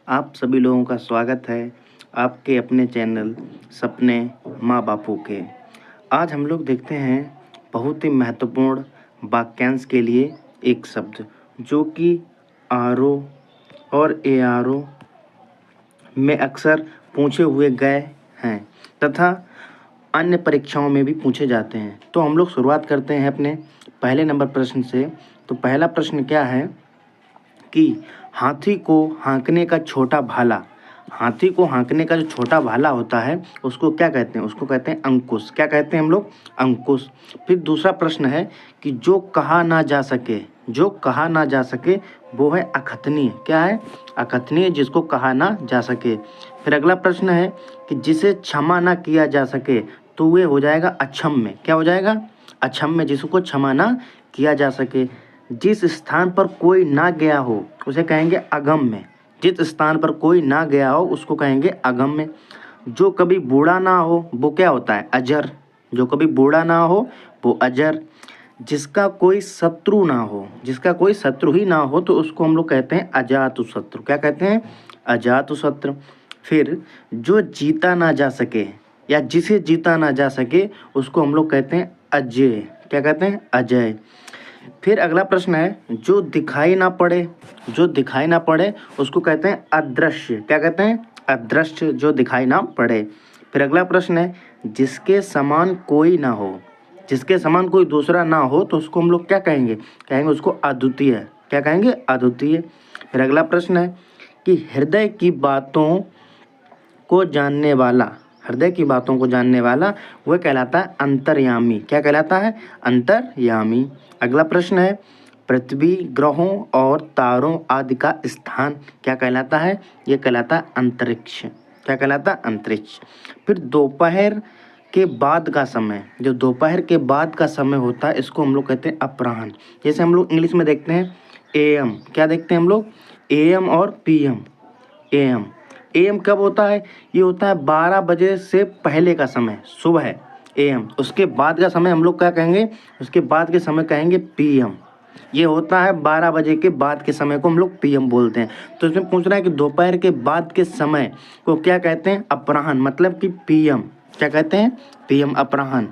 आप सभी लोगों का स्वागत है आपके अपने चैनल सपने माँ बापू के। आज हम लोग देखते हैं बहुत ही महत्वपूर्ण वाक्यांश के लिए एक शब्द जो कि आर ओ और ए आर ओ में अक्सर पूछे हुए गए हैं तथा अन्य परीक्षाओं में भी पूछे जाते हैं। तो हम लोग शुरुआत करते हैं अपने पहले नंबर प्रश्न से। तो पहला प्रश्न क्या है कि हाथी को हाँकने का छोटा भाला, हाथी को हाँकने का जो छोटा भाला होता है उसको क्या कहते हैं? उसको कहते हैं अंकुश। क्या कहते हैं हम लोग? अंकुश। फिर दूसरा प्रश्न है कि जो कहा ना जा सके, जो कहा ना जा सके वो है अकथनीय। क्या है? अकथनीय, जिसको कहा ना जा सके। फिर अगला प्रश्न है कि जिसे क्षमा ना किया जा सके तो वे हो जाएगा अक्षम्य। क्या हो जाएगा? अक्षम्य, जिसको क्षमा ना किया जा सके। जिस स्थान पर कोई ना गया हो उसे कहेंगे अगम्य। जिस स्थान पर कोई ना गया हो उसको कहेंगे अगम्य। जो कभी बूढ़ा ना हो वो क्या होता है? अजर। जो कभी बूढ़ा ना हो वो अजर। जिसका कोई शत्रु ना हो, जिसका कोई शत्रु ही ना हो तो उसको हम लोग कहते हैं अजातशत्रु। क्या कहते हैं? अजातशत्रु। फिर जो जीता ना जा सके या जिसे जीता ना जा सके उसको हम लोग कहते हैं अजेय। क्या कहते हैं? अजय। फिर अगला प्रश्न है जो दिखाई ना पड़े, जो दिखाई ना पड़े उसको कहते हैं अदृश्य। क्या कहते हैं? अदृश्य, जो दिखाई ना पड़े। फिर अगला प्रश्न है जिसके समान कोई ना हो, जिसके समान कोई दूसरा ना हो तो उसको हम लोग क्या कहेंगे? कहेंगे उसको अद्वितीय। क्या कहेंगे? अद्वितीय। फिर अगला प्रश्न है कि हृदय की बातों को जानने वाला, हृदय की बातों को जानने वाला वह कहलाता है अंतर्यामी। क्या कहलाता है? अंतर्यामी। अगला प्रश्न है पृथ्वी, ग्रहों और तारों आदि का स्थान क्या कहलाता है? यह कहलाता है अंतरिक्ष। क्या कहलाता है? अंतरिक्ष। फिर दोपहर के बाद का समय, जो दोपहर के बाद का समय होता है इसको हम लोग कहते हैं अपराह्न। जैसे हम लोग इंग्लिश में देखते हैं एएम। क्या देखते हैं हम लोग? एएम और पीएम। एएम, एएम कब होता है? ये होता है 12 बजे से पहले का समय, सुबह एएम। उसके बाद का समय हम लोग क्या कहेंगे? उसके बाद के समय कहेंगे पीएम। ये होता है 12 बजे के बाद के समय को हम लोग पीएम बोलते हैं। तो इसमें पूछ रहा है कि दोपहर के बाद के समय को क्या कहते हैं? अपराह्न, मतलब कि पीएम। क्या कहते हैं? पीएम, अपराह्न।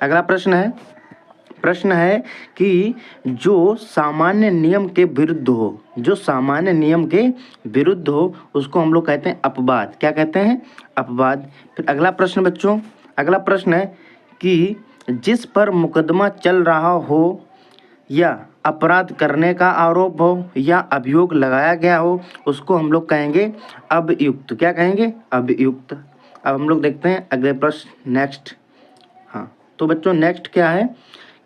अगला प्रश्न है कि जो सामान्य नियम के विरुद्ध हो, जो सामान्य नियम के विरुद्ध हो उसको हम लोग कहते हैं अपवाद। क्या कहते हैं? अपवाद। फिर अगला प्रश्न बच्चों, अगला प्रश्न है कि जिस पर मुकदमा चल रहा हो या अपराध करने का आरोप हो या अभियोग लगाया गया हो उसको हम लोग कहेंगे अभियुक्त। क्या कहेंगे? अभियुक्त। अब हम लोग देखते हैं अगले प्रश्न, नेक्स्ट। हाँ, तो बच्चों नेक्स्ट क्या है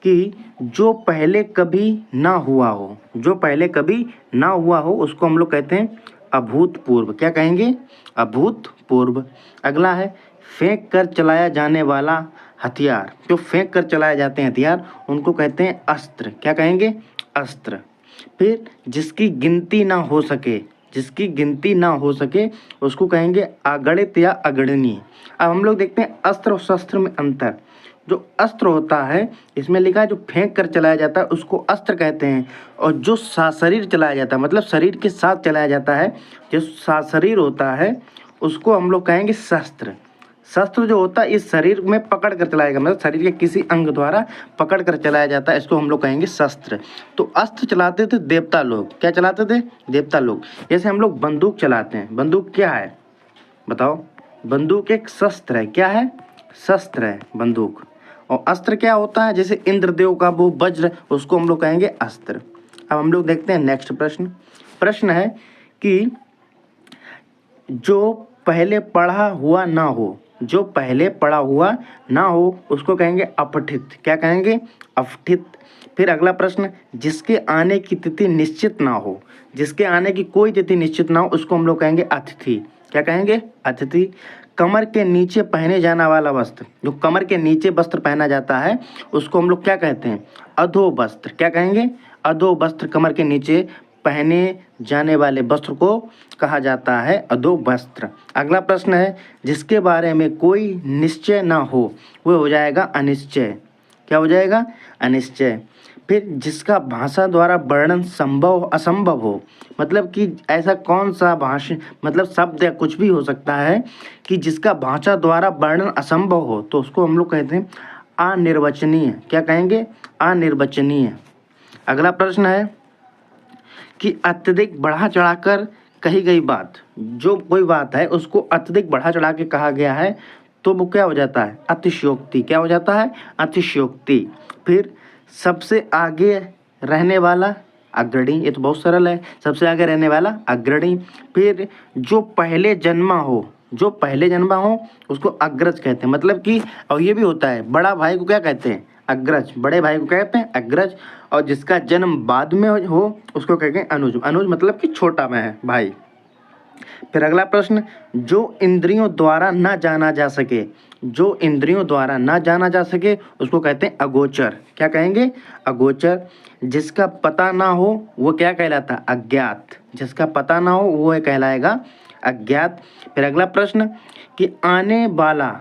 कि जो पहले कभी ना हुआ हो, जो पहले कभी ना हुआ हो उसको हम लोग कहते हैं अभूतपूर्व। क्या कहेंगे? अभूतपूर्व। अगला है फेंक कर चलाया जाने वाला हथियार, जो फेंक कर चलाए जाते हैं हथियार उनको कहते हैं अस्त्र। क्या कहेंगे? अस्त्र। फिर जिसकी गिनती ना हो सके, जिसकी गिनती ना हो सके उसको कहेंगे अगणित या अगणनीय। अब हम लोग देखते हैं अस्त्र और शस्त्र में अंतर। जो अस्त्र होता है इसमें लिखा है जो फेंक कर चलाया जाता है उसको अस्त्र कहते हैं, और जो सशरीर चलाया जाता है मतलब शरीर के साथ चलाया जाता है, जो सशरीर होता है उसको हम लोग कहेंगे शस्त्र। शस्त्र जो होता है इस शरीर में पकड़ कर चलाएगा, मतलब शरीर के किसी अंग द्वारा पकड़ कर चलाया जाता है, इसको हम लोग कहेंगे शस्त्र। तो अस्त्र चलाते थे देवता लोग। क्या चलाते थे? देवता लोग। जैसे हम लोग बंदूक चलाते हैं, बंदूक क्या है बताओ? बंदूक एक शस्त्र है। क्या है? शस्त्र है बंदूक। और अस्त्र क्या होता है? जैसे इंद्रदेव का वो वज्र, उसको हम लोग कहेंगे अस्त्र। अब हम लोग देखते हैं नेक्स्ट प्रश्न। प्रश्न है कि जो पहले पढ़ा हुआ ना हो, जो पहले पढ़ा हुआ ना हो उसको कहेंगे अपठित। क्या कहेंगे? अपठित। फिर अगला प्रश्न, जिसके आने की तिथि निश्चित ना हो, जिसके आने की कोई तिथि निश्चित ना हो उसको हम लोग कहेंगे अतिथि। क्या कहेंगे? अतिथि। कमर के नीचे पहने जाने वाला वस्त्र, जो कमर के नीचे वस्त्र पहना जाता है उसको हम लोग क्या कहते हैं? अधो वस्त्र। क्या कहेंगे? अधो वस्त्र। कमर के नीचे पहने जाने वाले वस्त्र को कहा जाता है अधो वस्त्र। अगला प्रश्न है जिसके बारे में कोई निश्चय ना हो वह हो जाएगा अनिश्चय। क्या हो जाएगा? अनिश्चय। फिर जिसका भाषा द्वारा वर्णन संभव असंभव हो, मतलब कि ऐसा कौन सा भाषा मतलब शब्द या कुछ भी हो सकता है कि जिसका भाषा द्वारा वर्णन असंभव हो, तो उसको हम लोग कहते हैं अनिर्वचनीय। क्या कहेंगे? अनिर्वचनीय। अगला प्रश्न है कि अत्यधिक बढ़ा चढ़ाकर कही गई बात, जो कोई बात है उसको अत्यधिक बढ़ा चढ़ा के कहा गया है तो वो क्या हो जाता है? अतिशयोक्ति। क्या हो जाता है? अतिशयोक्ति। फिर सबसे आगे रहने वाला अग्रणी, ये तो बहुत सरल है, सबसे आगे रहने वाला अग्रणी। फिर जो पहले जन्मा हो, जो पहले जन्मा हो उसको अग्रज कहते हैं, मतलब कि और ये भी होता है बड़ा भाई को क्या कहते हैं? अग्रज। बड़े भाई को क्या कहते हैं? अग्रज। और जिसका जन्म बाद में हो उसको कहते हैं अनुज। अनुज मतलब कि छोटा भाई। फिर अगला प्रश्न, जो इंद्रियों द्वारा ना जाना जा सके, जो इंद्रियों द्वारा ना जाना जा सके उसको कहते हैं अगोचर। क्या कहेंगे? अगोचर। जिसका पता ना हो वो क्या कहलाता है? अज्ञात। जिसका पता ना हो वो कहलाएगा अज्ञात। फिर अगला प्रश्न कि आने वाला,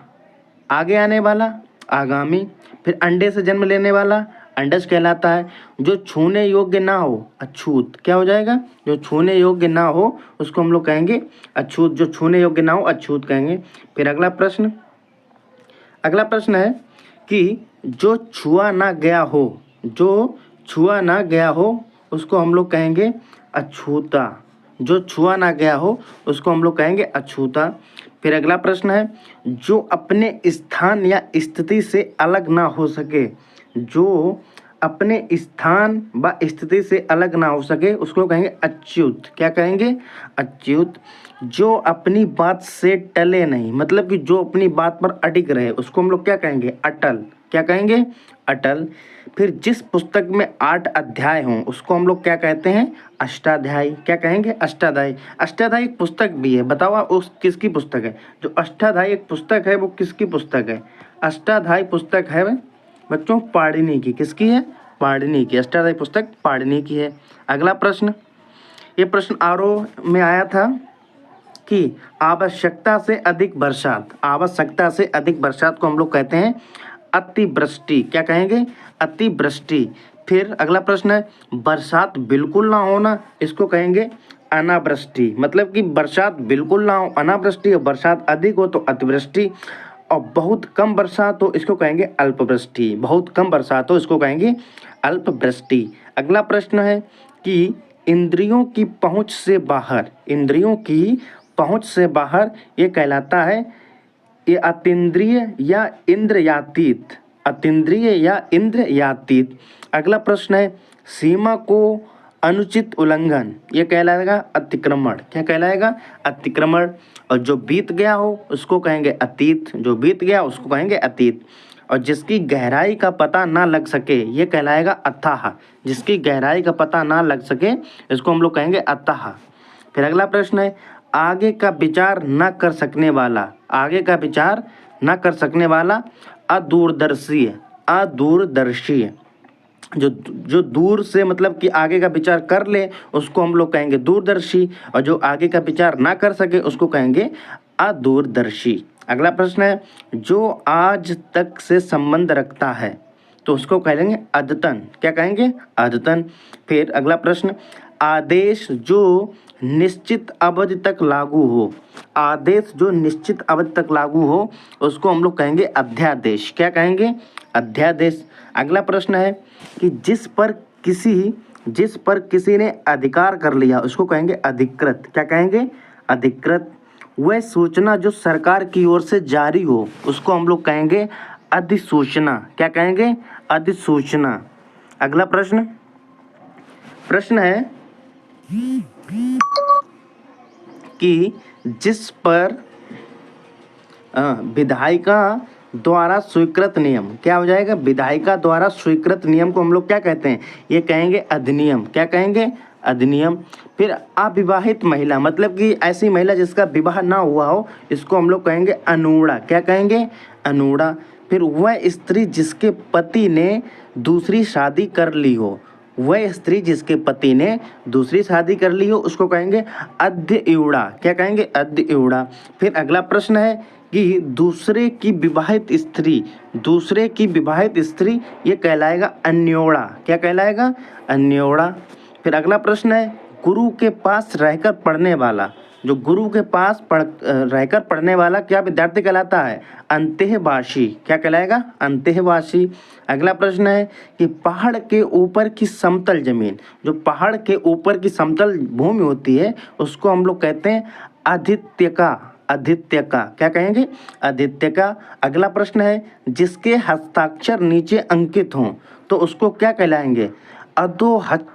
आगे आने वाला आगामी। फिर अंडे से जन्म लेने वाला अंडज कहलाता है। जो छूने योग्य ना हो अछूत। क्या हो जाएगा? जो छूने योग्य ना हो उसको हम लोग कहेंगे अछूत। जो छूने योग्य ना हो अछूत कहेंगे। फिर अगला प्रश्न है कि जो छुआ ना गया हो, जो छुआ ना गया हो उसको हम लोग कहेंगे अछूता। जो छुआ ना गया हो उसको हम लोग कहेंगे अछूता। फिर अगला प्रश्न है, जो अपने स्थान या स्थिति से अलग ना हो सके, जो अपने स्थान व स्थिति से अलग ना हो सके उसको कहेंगे अच्युत। क्या कहेंगे? अच्युत। जो अपनी बात से टले नहीं, मतलब कि जो अपनी बात पर अडिग रहे उसको हम लोग क्या कहेंगे? अटल। क्या कहेंगे? अटल। फिर जिस पुस्तक में 8 अध्याय हों उसको हम लोग क्या कहते हैं? अष्टाध्यायी। क्या कहेंगे? अष्टाध्यायी। अष्टाध्यायी एक पुस्तक भी है, बताओ उस किसकी पुस्तक है? जो अष्टाध्यायी एक पुस्तक है वो किसकी पुस्तक है? अष्टाध्यायी पुस्तक है बच्चों पाणिनि की। किसकी है? पाणिनि की। अष्टाध्यायी पुस्तक पाणिनि की है। अगला प्रश्न, ये प्रश्न आरोह में आया था कि आवश्यकता से अधिक बरसात, आवश्यकता से अधिक बरसात को हम लोग कहते हैं अतिवृष्टि। क्या कहेंगे? अतिवृष्टि। फिर अगला प्रश्न है, बरसात बिल्कुल ना होना इसको कहेंगे अनावृष्टि। मतलब कि बरसात बिल्कुल ना हो अनावृष्टि, और बरसात अधिक हो तो अतिवृष्टि, और बहुत कम बरसात हो इसको कहेंगे अल्पवृष्टि। बहुत कम बरसात हो इसको कहेंगे अल्पवृष्टि। अगला प्रश्न है कि इंद्रियों की पहुंच से बाहर, इंद्रियों की पहुंच से बाहर ये कहलाता है ये अतीन्द्रिय या इंद्रियातीत। अतीन्द्रिय या इंद्रियातीत। अगला प्रश्न है, सीमा को अनुचित उल्लंघन ये कहलाएगा अतिक्रमण। क्या कहलाएगा? अतिक्रमण। और जो बीत गया हो उसको कहेंगे अतीत। जो बीत गया उसको कहेंगे अतीत। और जिसकी गहराई का पता ना लग सके ये कहलाएगा अथाह। जिसकी गहराई का पता ना लग सके इसको हम लोग कहेंगे अथाह। फिर अगला प्रश्न है, आगे का विचार न कर सकने वाला, आगे का विचार न कर सकने वाला अदूरदर्शी है। अदूरदर्शी है। जो दूर से मतलब कि आगे का विचार कर ले उसको हम लोग कहेंगे दूरदर्शी, और जो आगे का विचार ना कर सके उसको कहेंगे अदूरदर्शी। अगला प्रश्न है, जो आज तक से संबंध रखता है तो उसको कहेंगे अद्यतन। क्या कहेंगे? अद्यतन। फिर अगला प्रश्न, आदेश जो निश्चित अवधि तक लागू हो, आदेश जो निश्चित अवधि तक लागू हो उसको हम लोग कहेंगे अध्यादेश। क्या कहेंगे? अध्यादेश। अगला प्रश्न है कि जिस पर किसी ने अधिकार कर लिया उसको कहेंगे अधिकृत। क्या कहेंगे? अधिकृत। वह सूचना जो सरकार की ओर से जारी हो उसको हम लोग कहेंगे अधिसूचना। क्या कहेंगे? अधिसूचना। अगला प्रश्न है कि जिस पर विधायिका द्वारा स्वीकृत नियम, क्या हो जाएगा? विधायिका द्वारा स्वीकृत नियम को हम लोग क्या कहते हैं? ये कहेंगे अधिनियम। क्या कहेंगे? अधिनियम। फिर अविवाहित महिला, मतलब कि ऐसी महिला जिसका विवाह ना हुआ हो इसको हम लोग कहेंगे अनूढ़ा। क्या कहेंगे? अनूढ़ा। फिर वह स्त्री जिसके पति ने दूसरी शादी कर ली हो वह स्त्री जिसके पति ने दूसरी शादी कर ली हो उसको कहेंगे अद्ययूढ़ा। क्या कहेंगे? अद्ययूढ़ा। फिर अगला प्रश्न है कि दूसरे की विवाहित स्त्री ये कहलाएगा अन्योड़ा। क्या कहलाएगा? अन्योड़ा। फिर अगला प्रश्न है गुरु के पास रहकर पढ़ने वाला, जो गुरु के पास रहकर पढ़ने वाला क्या विद्यार्थी कहलाता है? अंतःवासी। क्या कहलाएगा? अंतःवासी। अगला प्रश्न है कि पहाड़ के ऊपर की समतल जमीन, जो पहाड़ के ऊपर की समतल भूमि होती है उसको हम लोग कहते हैं आदित्यका। आदित्यका। क्या कहेंगे? आदित्यका। अगला प्रश्न है जिसके हस्ताक्षर नीचे अंकित हों तो उसको क्या कहलाएंगे? अधोहस्ताक्षरकर्ता।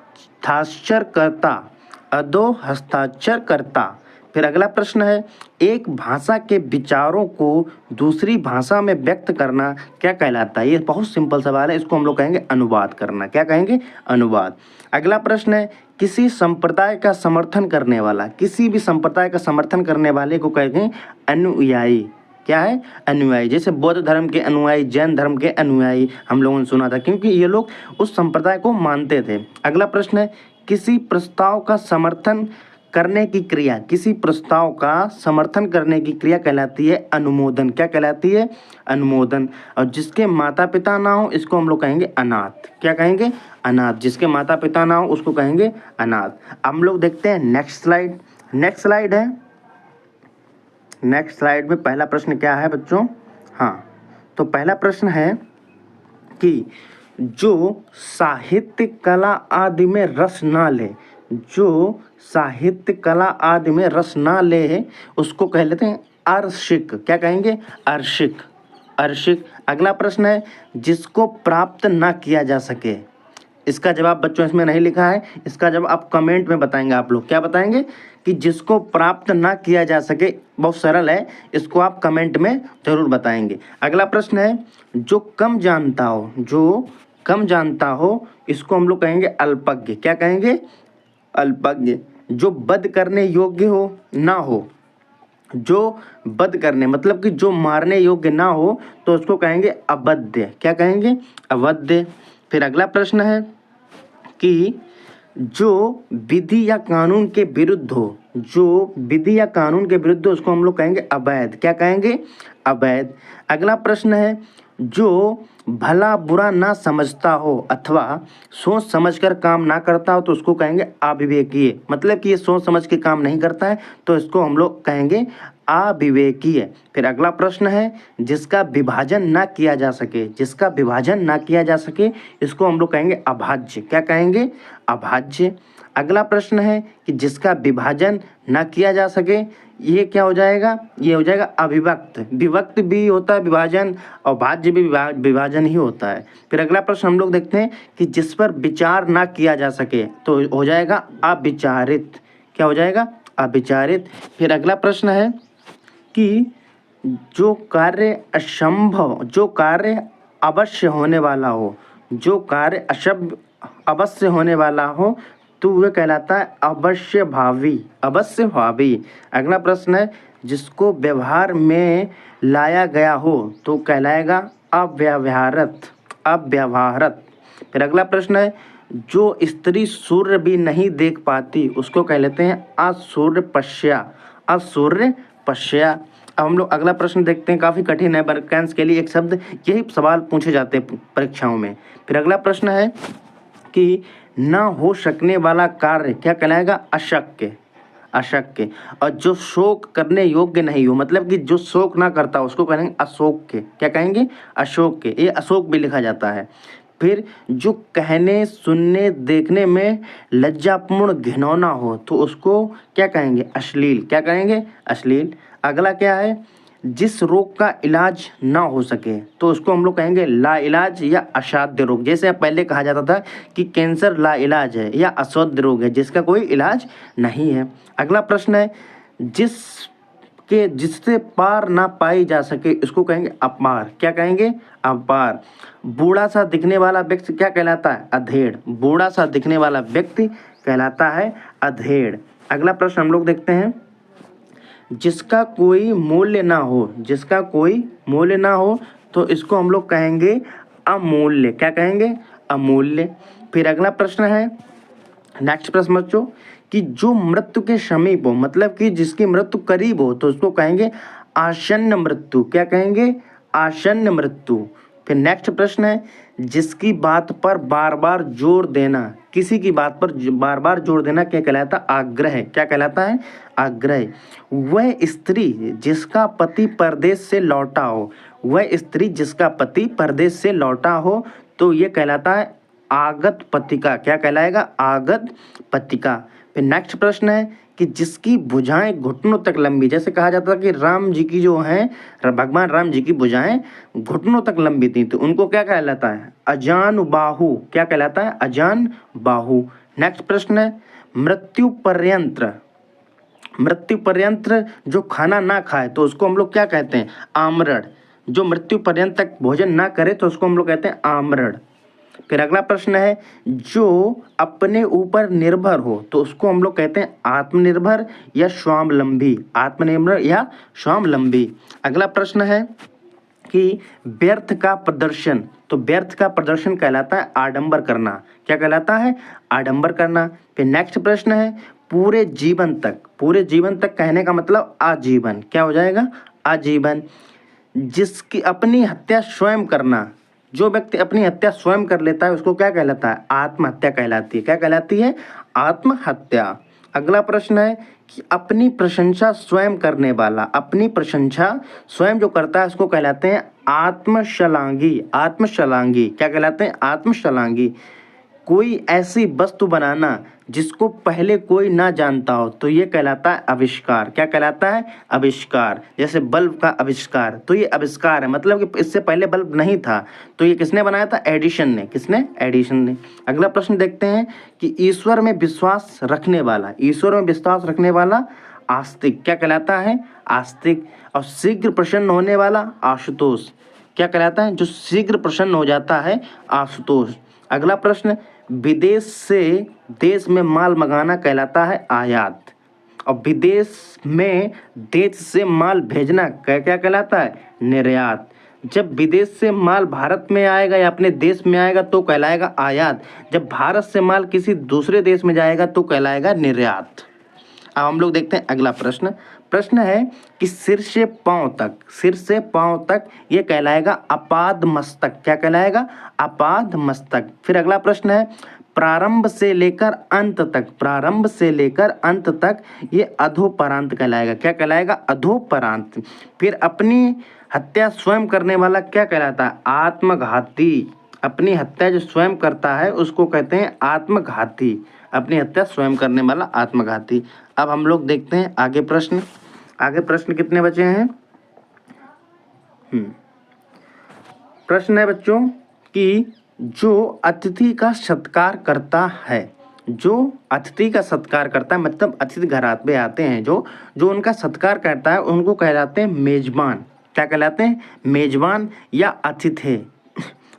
अधोहस्ताक्षरकर्ता। फिर अगला प्रश्न है एक भाषा के विचारों को दूसरी भाषा में व्यक्त करना क्या कहलाता है? ये बहुत सिंपल सवाल है, इसको हम लोग कहेंगे अनुवाद करना। क्या कहेंगे? अनुवाद। अगला प्रश्न है किसी संप्रदाय का समर्थन करने वाला, किसी भी संप्रदाय का समर्थन करने वाले को कहेंगे अनुयायी। क्या है? अनुयायी। जैसे बौद्ध धर्म के अनुयायी, जैन धर्म के अनुयायी हम लोगों ने सुना था, क्योंकि ये लोग उस संप्रदाय को मानते थे। अगला प्रश्न है किसी प्रस्ताव का समर्थन करने की क्रिया, किसी प्रस्ताव का समर्थन करने की क्रिया कहलाती है अनुमोदन। क्या कहलाती है? अनुमोदन। और जिसके माता पिता ना हो इसको हम लोग कहेंगे अनाथ। क्या कहेंगे? अनाथ। जिसके माता पिता ना हो उसको कहेंगे अनाथ। अब हम लोग देखते हैं नेक्स्ट स्लाइड। नेक्स्ट स्लाइड है, नेक्स्ट स्लाइड में पहला प्रश्न क्या है बच्चों? हाँ, तो पहला प्रश्न है कि जो साहित्य कला आदि में रस ना ले, जो साहित्य कला आदि में रस ना ले उसको कह लेते हैं अर्शिक। क्या कहेंगे? अर्शिक। अर्शिक। अगला प्रश्न है जिसको प्राप्त ना किया जा सके। इसका जवाब बच्चों इसमें नहीं लिखा है, इसका जवाब आप कमेंट में बताएंगे। आप लोग क्या बताएंगे? कि जिसको प्राप्त ना किया जा सके। बहुत सरल है, इसको आप कमेंट में जरूर बताएंगे। अगला प्रश्न है जो कम जानता हो, जो कम जानता हो इसको हम लोग कहेंगे अल्पज्ञ। क्या कहेंगे? अल्पज्ञ। जो वध करने योग्य हो ना हो, जो वध करने मतलब कि जो मारने योग्य ना हो तो उसको कहेंगे अवध्य। क्या कहेंगे? अवध्य। फिर अगला प्रश्न है कि जो विधि या कानून के विरुद्ध हो, जो विधि या कानून के विरुद्ध हो उसको हम लोग कहेंगे अवैध। क्या कहेंगे? अवैध। अगला प्रश्न है जो भला बुरा ना समझता हो अथवा सोच समझकर काम ना करता हो तो उसको कहेंगे अविवेकीय। मतलब कि ये सोच समझ के काम नहीं करता है तो इसको हम लोग कहेंगे अविवेकीय। फिर अगला प्रश्न है जिसका विभाजन ना किया जा सके, जिसका विभाजन ना किया जा सके इसको हम लोग कहेंगे अभाज्य। क्या कहेंगे? अभाज्य। अगला प्रश्न है कि जिसका विभाजन ना किया जा सके ये क्या हो जाएगा? ये हो जाएगा अविभक्त। विभक्त भी होता है विभाजन और भाज्य भी विभाजन ही होता है। फिर अगला प्रश्न हम लोग देखते हैं कि जिस पर विचार ना किया जा सके तो हो जाएगा अविचारित। क्या हो जाएगा? अविचारित। फिर अगला प्रश्न है कि जो कार्य असंभव, जो कार्य अवश्य होने वाला हो, जो कार्य अवश्य होने वाला हो तो वह कहलाता है अवश्यभावी। अवश्यभावी। अगला प्रश्न है जिसको व्यवहार में लाया गया हो तो कहलाएगा अव्यवहारत। अव्यवहारत। फिर अगला प्रश्न है जो स्त्री सूर्य भी नहीं देख पाती उसको कह लेते हैं असूर्यपश्या। असूर्यपश्या। अब हम लोग अगला प्रश्न देखते हैं, काफ़ी कठिन है, वैकेंसी के लिए एक शब्द यही सवाल पूछे जाते हैं परीक्षाओं में। फिर अगला प्रश्न है कि ना हो सकने वाला कार्य क्या कहलाएगा? अशक्य। अशक्य। और जो शोक करने योग्य नहीं हो मतलब कि जो शोक ना करता उसको कहेंगे अशोक्य। क्या कहेंगे? अशोक्य। ये अशोक भी लिखा जाता है। फिर जो कहने सुनने देखने में लज्जापूर्ण घिनौना हो तो उसको क्या कहेंगे? अश्लील। क्या कहेंगे? अश्लील। अगला क्या है जिस रोग का इलाज ना हो सके तो उसको हम लोग कहेंगे लाइलाज या असाध्य रोग। जैसे पहले कहा जाता था कि कैंसर लाइलाज है या असाध्य रोग है जिसका कोई इलाज नहीं है। अगला प्रश्न है जिससे पार ना पाई जा सके इसको कहेंगे अपार। क्या कहेंगे? अपार। बूढ़ा सा दिखने वाला व्यक्ति क्या कहलाता है? अधेड़। बूढ़ा सा दिखने वाला व्यक्ति कहलाता है अधेड़। अगला प्रश्न हम लोग देखते हैं जिसका कोई मूल्य ना हो, जिसका कोई मूल्य ना हो तो इसको हम लोग कहेंगे अमूल्य। क्या कहेंगे? अमूल्य। फिर अगला प्रश्न है, नेक्स्ट प्रश्न बच्चों, कि जो मृत्यु के समीप हो, मतलब कि जिसकी मृत्यु करीब हो, तो उसको कहेंगे आसन्न मृत्यु। क्या कहेंगे? आसन्न मृत्यु। फिर नेक्स्ट प्रश्न है, जिसकी बात पर बार बार जोर देना, किसी की बात पर बार बार जोर देना क्या कहलाता है? आग्रह। क्या कहलाता है? आग्रह। वह स्त्री जिसका पति परदेश से लौटा हो, वह स्त्री जिसका पति परदेश से लौटा हो, तो ये कहलाता है आगत पतिका। क्या कहलाएगा? आगत पतिका। फिर नेक्स्ट प्रश्न है कि जिसकी भुजाएं घुटनों तक लंबी, जैसे कहा जाता है कि राम जी की जो हैं, भगवान राम जी की भुजाएं घुटनों तक लंबी थी, तो उनको क्या कहलाता है? अजान बाहु। क्या कहलाता है? अजान बाहु। नेक्स्ट प्रश्न है, मृत्यु पर्यंत, मृत्यु पर्यंत जो खाना ना खाए तो उसको हम लोग क्या कहते हैं? आमरण। जो मृत्यु पर्यंत तक भोजन ना करे तो उसको हम लोग कहते हैं आमरण। फिर अगला प्रश्न है, जो अपने ऊपर निर्भर हो, तो उसको हम लोग कहते हैं आत्मनिर्भर या स्वावलंबी। आत्मनिर्भर या स्वावलंबी। अगला प्रश्न है कि व्यर्थ का प्रदर्शन, तो व्यर्थ का प्रदर्शन कहलाता है आडंबर करना। क्या कहलाता है? आडंबर करना। फिर नेक्स्ट प्रश्न है, पूरे जीवन तक, पूरे जीवन तक कहने का मतलब आजीवन। क्या हो जाएगा? आजीवन। जिसकी अपनी हत्या स्वयं करना, जो व्यक्ति अपनी हत्या स्वयं कर लेता है उसको क्या कहलाता है? आत्महत्या कहलाती है। क्या कहलाती है? आत्महत्या। अगला प्रश्न है कि अपनी प्रशंसा स्वयं करने वाला, अपनी प्रशंसा स्वयं जो करता है उसको कहलाते हैं आत्मश्लाघी। आत्मश्लाघी। क्या कहलाते हैं? आत्मश्लाघी। कोई ऐसी वस्तु बनाना जिसको पहले कोई ना जानता हो, तो ये कहलाता है आविष्कार। क्या कहलाता है? आविष्कार। जैसे बल्ब का आविष्कार, तो ये आविष्कार है, मतलब कि इससे पहले बल्ब नहीं था, तो ये किसने बनाया था? एडिशन ने। किसने? एडिशन ने। अगला प्रश्न देखते हैं कि ईश्वर में विश्वास रखने वाला, ईश्वर में विश्वास रखने वाला आस्तिक। क्या कहलाता है? आस्तिक। और शीघ्र प्रसन्न होने वाला आशुतोष। क्या कहलाता है? जो शीघ्र प्रसन्न हो जाता है, आशुतोष। अगला प्रश्न, विदेश से देश में माल मंगाना कहलाता है आयात, और विदेश में देश से माल भेजना क्या कहलाता है? निर्यात। जब विदेश से माल भारत में आएगा या अपने देश में आएगा तो कहलाएगा आयात, जब भारत से माल किसी दूसरे देश में जाएगा तो कहलाएगा निर्यात। अब हम लोग देखते हैं अगला प्रश्न। प्रश्न है कि सिर से पांव तक, सिर से पांव तक ये कहलाएगा अपाद मस्तक। क्या कहलाएगा? अपाद मस्तक। फिर अगला प्रश्न है, प्रारंभ से लेकर अंत तक, प्रारंभ से लेकर अंत तक ये अधोपरांत कहलाएगा। क्या कहलाएगा? अधोपरांत। फिर अपनी हत्या स्वयं करने वाला क्या कहलाता है? आत्मघाती। अपनी हत्या जो स्वयं करता है उसको कहते हैं आत्मघाती। अपनी हत्या स्वयं करने वाला आत्मघाती। अब हम लोग देखते हैं आगे प्रश्न। आगे प्रश्न कितने बचे हैं? प्रश्न है बच्चों कि जो अतिथि का सत्कार करता है, जो अतिथि का सत्कार करता है, मतलब अतिथि घर पे आते हैं, जो उनका सत्कार करता है उनको कहलाते हैं मेजबान। क्या कहलाते हैं? मेजबान या अतिथि।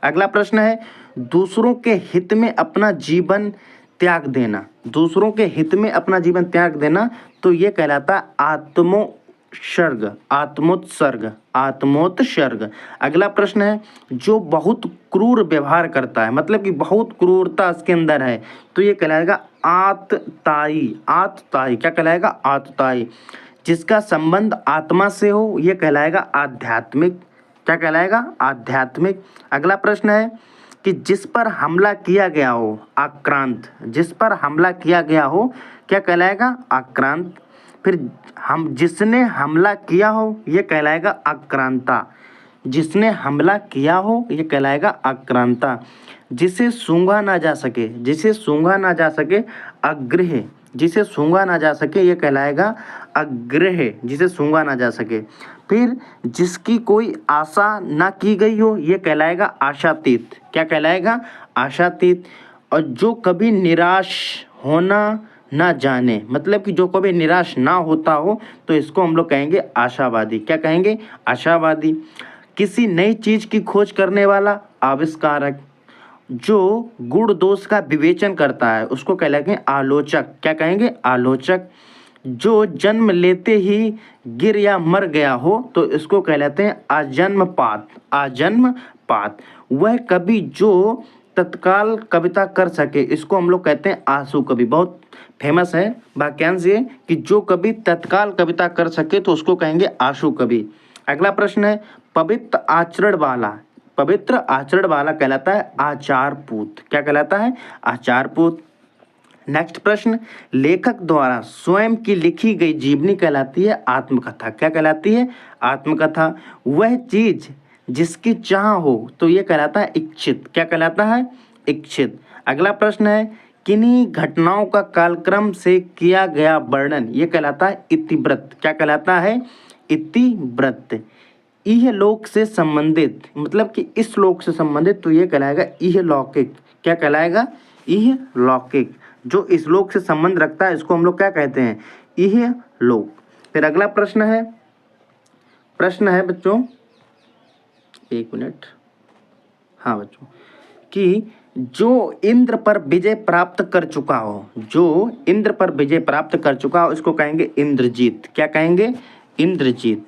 अगला प्रश्न है, दूसरों के हित में अपना जीवन त्याग देना, दूसरों के हित में अपना जीवन त्याग देना, तो ये कहलाता है आत्मोत्सर्ग। आत्मोत्सर्ग। आत्मोत्सर्ग। अगला प्रश्न है, जो बहुत क्रूर व्यवहार करता है, मतलब कि बहुत क्रूरता इसके अंदर है, तो ये कहलाएगा आतताई। आतताई। क्या कहलाएगा? आतताई। जिसका संबंध आत्मा से हो ये कहलाएगा आध्यात्मिक। क्या कहलाएगा? आध्यात्मिक। अगला प्रश्न है कि जिस पर हमला किया गया हो, आक्रांत। जिस पर हमला किया गया हो क्या कहलाएगा? आक्रांत। फिर हम जिसने हमला किया हो ये कहलाएगा आक्रांता। जिसने हमला किया हो ये कहलाएगा आक्रांता। जिसे सूंघा ना जा सके, जिसे सूंघा ना जा सके अग्रह। जिसे सूंघा ना जा सके ये कहलाएगा अग्रह। जिसे सूंघा ना जा सके। फिर जिसकी कोई आशा ना की गई हो ये कहलाएगा आशातीत। क्या कहलाएगा? आशातीत। और जो कभी निराश होना ना जाने, मतलब कि जो कभी निराश ना होता हो, तो इसको हम लोग कहेंगे आशावादी। क्या कहेंगे? आशावादी। किसी नई चीज की खोज करने वाला आविष्कारक। जो गुण दोष का विवेचन करता है उसको कहलाएंगे आलोचक। क्या कहेंगे? आलोचक। जो जन्म लेते ही गिर या मर गया हो तो इसको कहलाते हैं आजन्मपात। आजन्मपात। वह कवि जो तत्काल कविता कर सके इसको हम लोग कहते हैं आशु कवि। बहुत फेमस है वाक्यांश ये कि जो कवि तत्काल कविता कर सके तो उसको कहेंगे आशु कवि। अगला प्रश्न है पवित्र आचरण वाला। पवित्र आचरण वाला कहलाता है आचार पूत। क्या कहलाता है? आचार पूत। नेक्स्ट प्रश्न, लेखक द्वारा स्वयं की लिखी गई जीवनी कहलाती है आत्मकथा। क्या कहलाती है? आत्मकथा। वह चीज जिसकी चाह हो तो ये कहलाता है इच्छित। क्या कहलाता है? इच्छित। अगला प्रश्न है किन्हीं घटनाओं का कालक्रम से किया गया वर्णन ये कहलाता है इतिवृत्त। क्या कहलाता है? इतिवृत्त। इह लोक से संबंधित मतलब कि इस लोक से संबंधित तो ये कहलाएगा इह लौकिक। क्या कहलाएगा? इह लौकिक। जो इस लोक से संबंध रखता है इसको हम लोग क्या कहते हैं? इह लोक। फिर अगला प्रश्न है बच्चों, एक मिनट, हाँ बच्चों, कि जो इंद्र पर विजय प्राप्त कर चुका हो, जो इंद्र पर विजय प्राप्त कर चुका हो इसको कहेंगे इंद्रजीत। क्या कहेंगे? इंद्रजीत।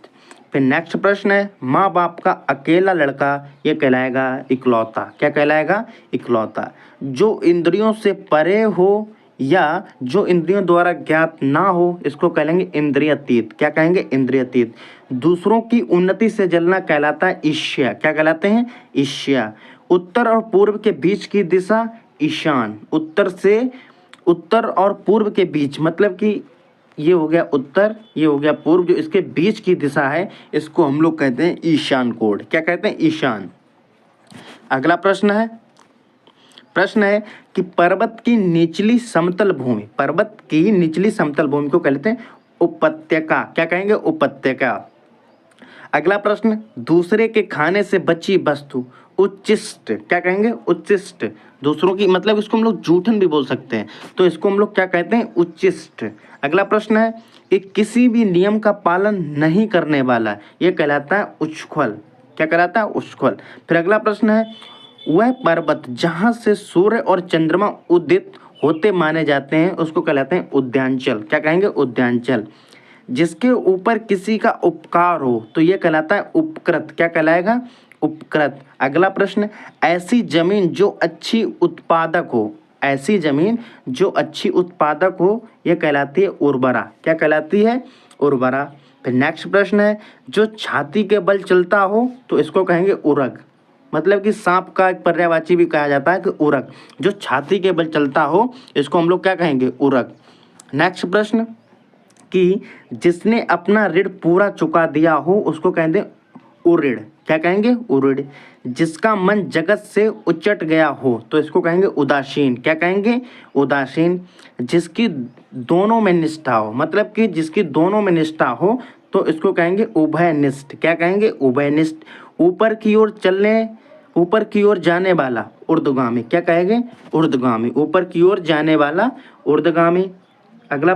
फिर नेक्स्ट प्रश्न है माँ बाप का अकेला लड़का ये कहलाएगा इकलौता। क्या कहलाएगा? इकलौता। जो इंद्रियों से परे हो या जो इंद्रियों द्वारा ज्ञात ना हो इसको कहेंगे इंद्रियातीत। क्या कहेंगे? इंद्रियातीत। दूसरों की उन्नति से जलना कहलाता है ईर्ष्या। क्या कहलाते हैं? ईर्ष्या। उत्तर और पूर्व के बीच की दिशा ईशान। उत्तर और पूर्व के बीच मतलब कि ये हो गया उत्तर, ये हो गया पूर्व, जो इसके बीच की दिशा है इसको हम लोग कहते हैं ईशान कोण। क्या कहते हैं? ईशान। अगला प्रश्न है कि पर्वत की निचली समतल भूमि को कहते हैं उपत्यका। क्या कहेंगे? उपत्यका। अगला प्रश्न, दूसरे के खाने से बची वस्तु उच्छिष्ट। क्या कहेंगे? उच्छिष्ट। दूसरों की मतलब इसको हम लोग जूठन भी बोल सकते हैं, तो इसको हम लोग क्या कहते हैं? उच्छिष्ट। अगला प्रश्न है कि किसी भी नियम का पालन नहीं करने वाला ये कहलाता है उच्छृंखल। क्या कहलाता है? उच्छृंखल। फिर अगला प्रश्न है वह पर्वत जहाँ से सूर्य और चंद्रमा उदित होते माने जाते हैं उसको कहलाते हैं उद्यांचल। क्या कहेंगे? उद्यांचल। जिसके ऊपर किसी का उपकार हो तो ये कहलाता है उपकृत। क्या कहलाएगा? उपकृत। अगला प्रश्न, ऐसी जमीन जो अच्छी उत्पादक हो ये कहलाती है उर्वरा। क्या कहलाती है? उर्वरा। फिर नेक्स्ट प्रश्न है जो छाती के बल चलता हो तो इसको कहेंगे उरग। मतलब कि सांप का एक पर्यायवाची भी कहा जाता है कि उरग। जो छाती के बल चलता हो इसको हम लोग क्या कहेंगे? उरग। नेक्स्ट प्रश्न कि जिसने अपना ऋण पूरा चुका दिया हो उसको कहते हैं उऋण। क्या कहेंगे? उऋण। जिसका मन जगत से उचट गया हो तो इसको कहेंगे उदासीन। क्या कहेंगे? उदासीन। जिसकी दोनों में निष्ठा हो मतलब कि जिसकी दोनों में निष्ठा हो तो इसको कहेंगे उभयनिष्ठ। क्या कहेंगे? उभयनिष्ठ। ऊपर की ओर जाने वाला ऊर्ध्वगामी। क्या कहेंगे? ऊर्ध्वगामी। ऊपर की ओर जाने वाला ऊर्ध्वगामी। अगला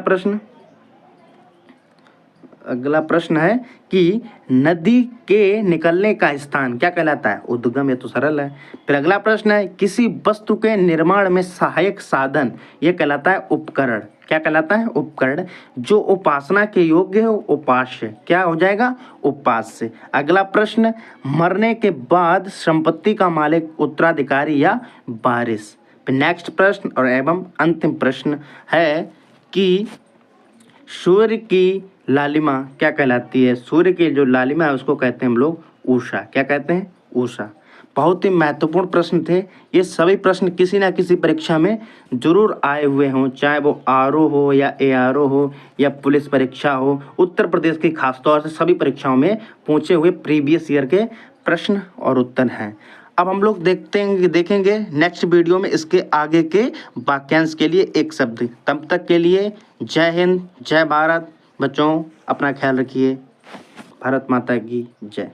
प्रश्न है कि नदी के निकलने का स्थान क्या कहलाता है? उद्गम। ये तो सरल है। फिर अगला प्रश्न है किसी वस्तु के निर्माण में सहायक साधन ये कहलाता है उपकरण। क्या कहलाता है? उपकरण। जो उपासना के योग्य हो उपास्य। क्या हो जाएगा? उपास्य। अगला प्रश्न, मरने के बाद संपत्ति का मालिक उत्तराधिकारी या वारिस। फिर नेक्स्ट प्रश्न और एवं अंतिम प्रश्न है कि सूर्य की लालिमा क्या कहलाती है? सूर्य की जो लालिमा है उसको कहते हैं हम लोग उषा। क्या कहते हैं? उषा। बहुत ही महत्वपूर्ण प्रश्न थे ये। सभी प्रश्न किसी ना किसी परीक्षा में जरूर आए हुए हों, चाहे वो आरओ हो या एआरओ हो या पुलिस परीक्षा हो। उत्तर प्रदेश की खासतौर से सभी परीक्षाओं में पूछे हुए प्रीवियस ईयर के प्रश्न और उत्तर हैं। अब हम लोग देखेंगे नेक्स्ट वीडियो में इसके आगे के वाक्यांश के लिए एक शब्द। तब तक के लिए जय हिंद, जय भारत। बच्चों अपना ख्याल रखिए। भारत माता की जय।